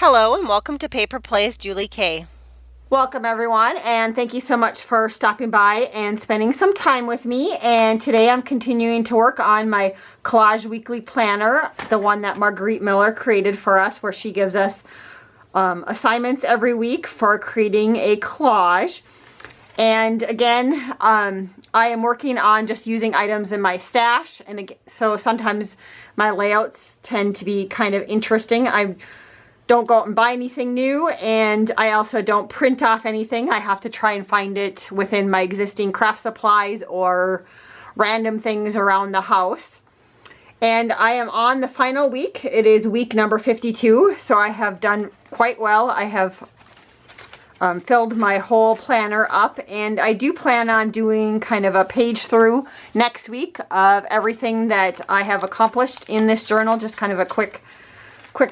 Hello and welcome to Paper Plays Julie K. Welcome everyone, and thank you so much for stopping by and spending some time with me. And today I'm continuing to work on my Collage weekly planner, the one that Margarete Miller created for us, where she gives us assignments every week for creating a collage. And again, I am working on just using items in my stash, and so sometimes my layouts tend to be kind of interesting. I don't go out and buy anything new, and I also don't print off anything. I have to try and find it within my existing craft supplies or random things around the house. And I am on the final week. It is week number 52, so I have done quite well. I have filled my whole planner up, and I do plan on doing kind of a page through next week of everything that I have accomplished in this journal, just kind of a quick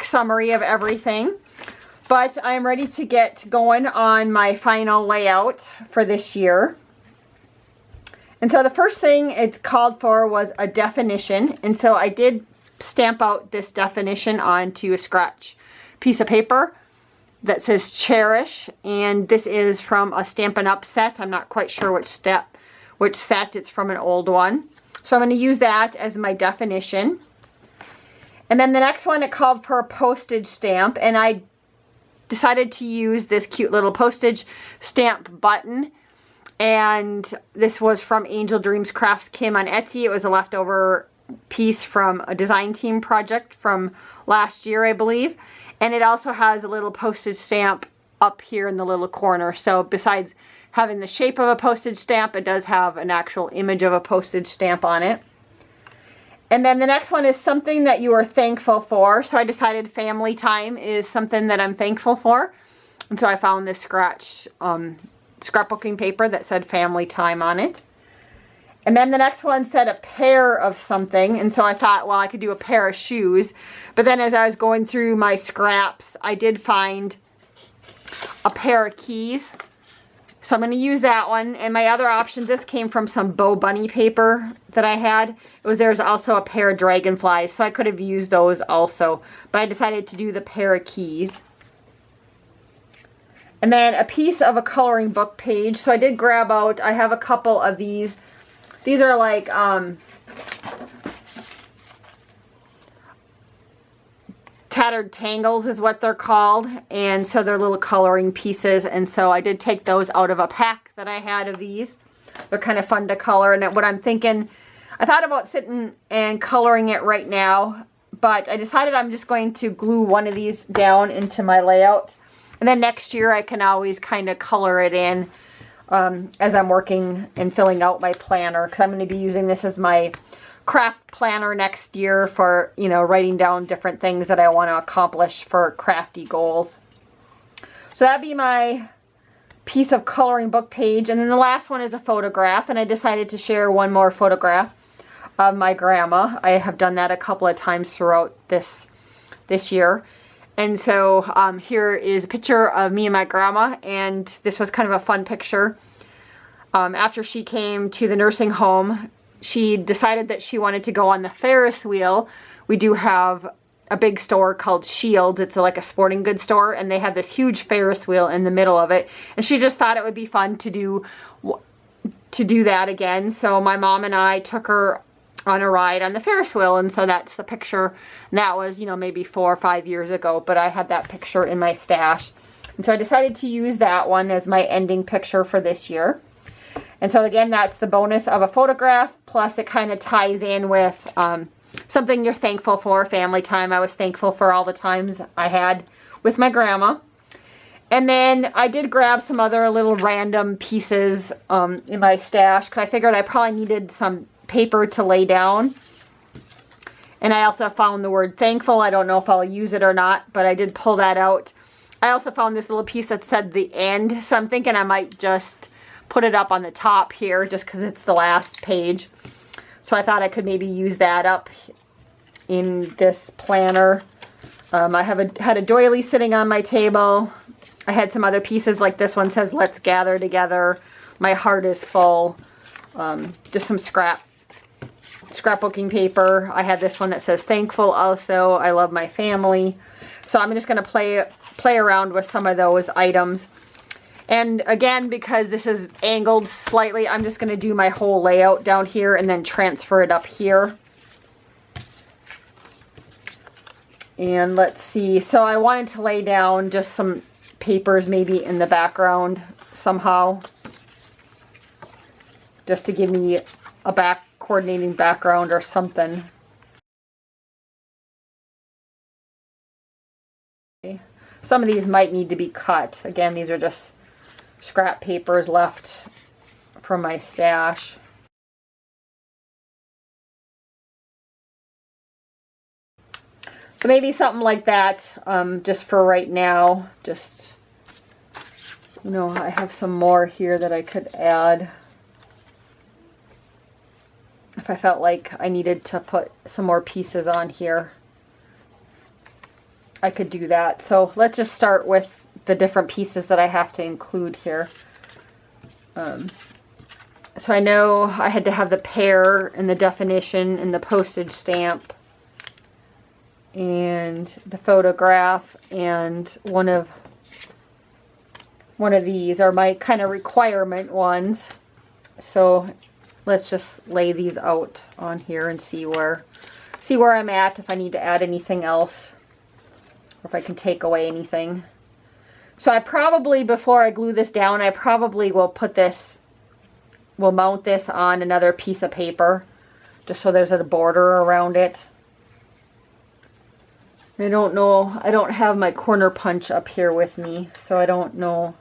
summary of everything. But I'm ready to get going on my final layout for this year. And so the first thing it's called for was a definition, and so I did stamp out this definition onto a scratch piece of paper that says cherish, and this is from a Stampin' Up set. I'm not quite sure which set. It's from an old one, so I'm going to use that as my definition. And then the next one, it called for a postage stamp, and I decided to use this cute little postage stamp button. And this was from Angel Dreams Crafts Kim on Etsy. It was a leftover piece from a design team project from last year, I believe. And it also has a little postage stamp up here in the little corner. So besides having the shape of a postage stamp, it does have an actual image of a postage stamp on it. And then the next one is something that you are thankful for. So I decided family time is something that I'm thankful for. And so I found this scrapbooking paper that said family time on it. And then the next one said a pair of something. And so I thought, well, I could do a pair of shoes. But then as I was going through my scraps, I did find a pair of keys. So I'm going to use that one. And my other options, this came from some Bow Bunny paper that I had. There's also a pair of dragonflies, so I could have used those also. But I decided to do the pair of keys. And then a piece of a coloring book page. So I did grab out, I have a couple of these. These are like Tattered Tangles is what they're called, and so they're little coloring pieces, and so I did take those out of a pack that I had of these. They're kind of fun to color, and what I'm thinking, I thought about sitting and coloring it right now, but I decided I'm just going to glue one of these down into my layout, and then next year I can always kind of color it in as I'm working and filling out my planner, because I'm going to be using this as my craft planner next year for, you know, writing down different things that I want to accomplish for crafty goals. So that'd be my piece of coloring book page. And then the last one is a photograph, and I decided to share one more photograph of my grandma. I have done that a couple of times throughout this year. And so here is a picture of me and my grandma, and this was kind of a fun picture. After she came to the nursing home, she decided that she wanted to go on the Ferris wheel. We do have a big store called Shields. It's like a sporting goods store, and they have this huge Ferris wheel in the middle of it. And she just thought it would be fun to do that again. So my mom and I took her on a ride on the Ferris wheel, and so that's the picture. And that was, you know, maybe 4 or 5 years ago, but I had that picture in my stash. And so I decided to use that one as my ending picture for this year. And so again, that's the bonus of a photograph, plus it kind of ties in with something you're thankful for, family time. I was thankful for all the times I had with my grandma. And then I did grab some other little random pieces in my stash, because I figured I probably needed some paper to lay down. And I also found the word thankful. I don't know if I'll use it or not, but I did pull that out. I also found this little piece that said the end, so I'm thinking I might just put it up on the top here just because it's the last page. So I thought I could maybe use that up in this planner. I had a doily sitting on my table. I had some other pieces, like this one says let's gather together. My heart is full. Just some scrapbooking paper. I had this one that says thankful also. I love my family. So I'm just going to play around with some of those items. And again, because this is angled slightly, I'm just going to do my whole layout down here and then transfer it up here. And let's see. So I wanted to lay down just some papers maybe in the background somehow, just to give me a coordinating background or something. Okay. Some of these might need to be cut. Again, these are just scrap papers left from my stash. So maybe something like that, just for right now. Just, you know, I have some more here that I could add. If I felt like I needed to put some more pieces on here, I could do that. So let's just start with the different pieces that I have to include here. So I know I had to have the pair and the definition and the postage stamp and the photograph, and one of these are my kind of requirement ones. So let's just lay these out on here and see where I'm at, if I need to add anything else or if I can take away anything. So I probably, before I glue this down, I probably will mount this on another piece of paper just so there's a border around it. I don't know, I don't have my corner punch up here with me, so I don't know.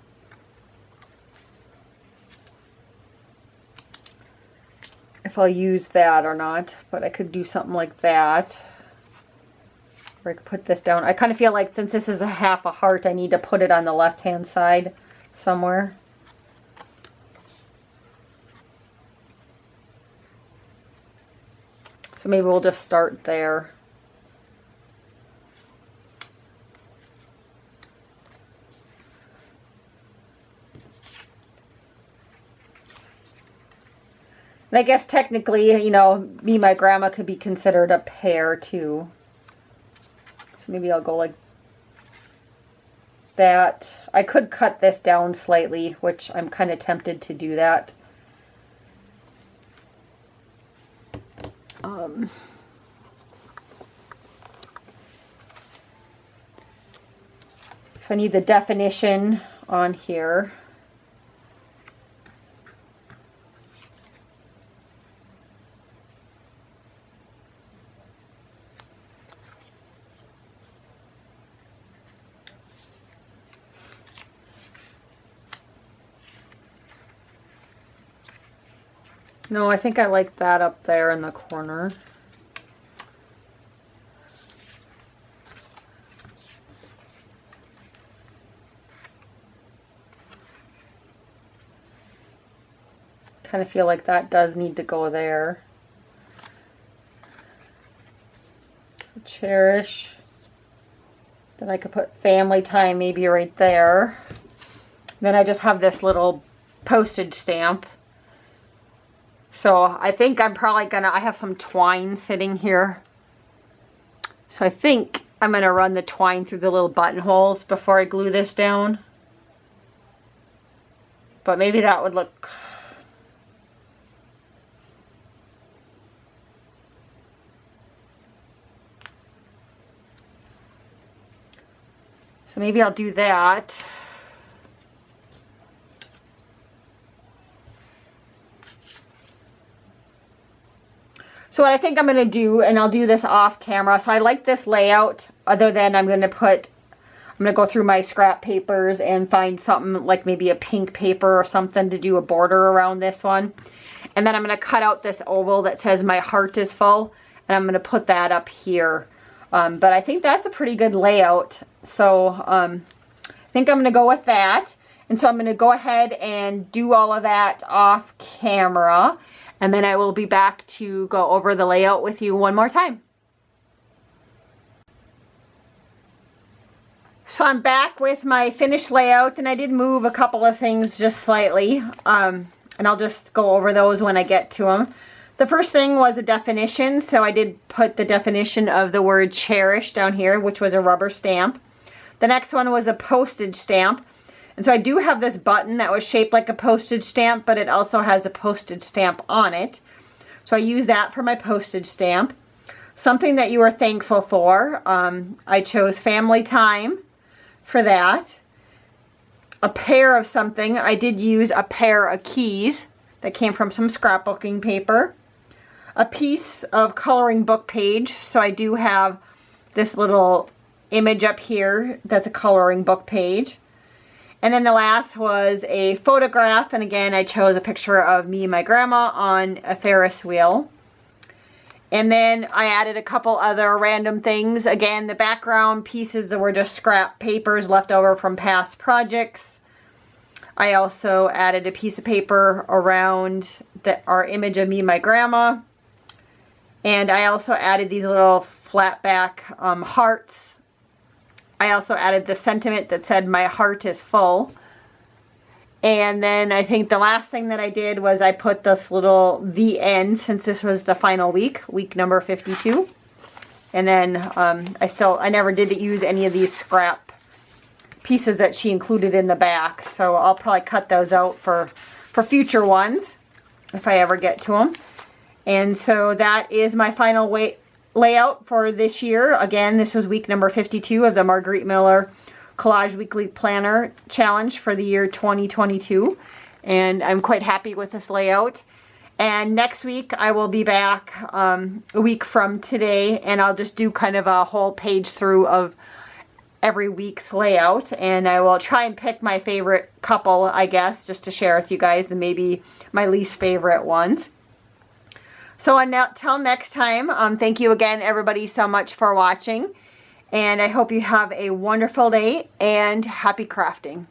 If I'll use that or not, but I could do something like that. Or I could put this down. I kind of feel like since this is a half a heart, I need to put it on the left-hand side somewhere. So maybe we'll just start there. And I guess technically, you know, me and my grandma could be considered a pair too. So maybe I'll go like that. I could cut this down slightly, which I'm kind of tempted to do that. So I need the definition on here. No, I think I like that up there in the corner. Kind of feel like that does need to go there. Cherish. Then I could put family time maybe right there. Then I just have this little postage stamp. So I think I'm probably gonna, I have some twine sitting here. So I think I'm gonna run the twine through the little buttonholes before I glue this down. But maybe that would look... So maybe I'll do that. So what I think I'm going to do, and I'll do this off camera, so I like this layout, other than I'm going to go through my scrap papers and find something like maybe a pink paper or something to do a border around this one. And then I'm going to cut out this oval that says my heart is full, and I'm going to put that up here. But I think that's a pretty good layout. So I think I'm going to go with that. And so I'm going to go ahead and do all of that off camera. And then I will be back to go over the layout with you one more time. So I'm back with my finished layout, and I did move a couple of things just slightly. And I'll just go over those when I get to them. The first thing was a definition, so I did put the definition of the word cherish down here, which was a rubber stamp. The next one was a postage stamp. And so I do have this button that was shaped like a postage stamp, but it also has a postage stamp on it. So I use that for my postage stamp. Something that you are thankful for. I chose family time for that. A pair of something. I did use a pair of keys that came from some scrapbooking paper. A piece of coloring book page. So I do have this little image up here that's a coloring book page. And then the last was a photograph, and again I chose a picture of me and my grandma on a Ferris wheel. And then I added a couple other random things. Again, the background pieces that were just scrap papers left over from past projects. I also added a piece of paper around our image of me and my grandma. And I also added these little flat back hearts. I also added the sentiment that said, "My heart is full." And then I think the last thing that I did was I put this little "the end," since this was the final week number 52. And then I never did use any of these scrap pieces that she included in the back. So I'll probably cut those out for future ones if I ever get to them. And so that is my final layout for this year. Again, this was week number 52 of the Margarete Miller Collage Weekly Planner Challenge for the year 2022. And I'm quite happy with this layout. And next week I will be back a week from today, and I'll just do kind of a whole page through of every week's layout. And I will try and pick my favorite couple, I guess, just to share with you guys, and maybe my least favorite ones. So until next time, thank you again, everybody, so much for watching. And I hope you have a wonderful day and happy crafting.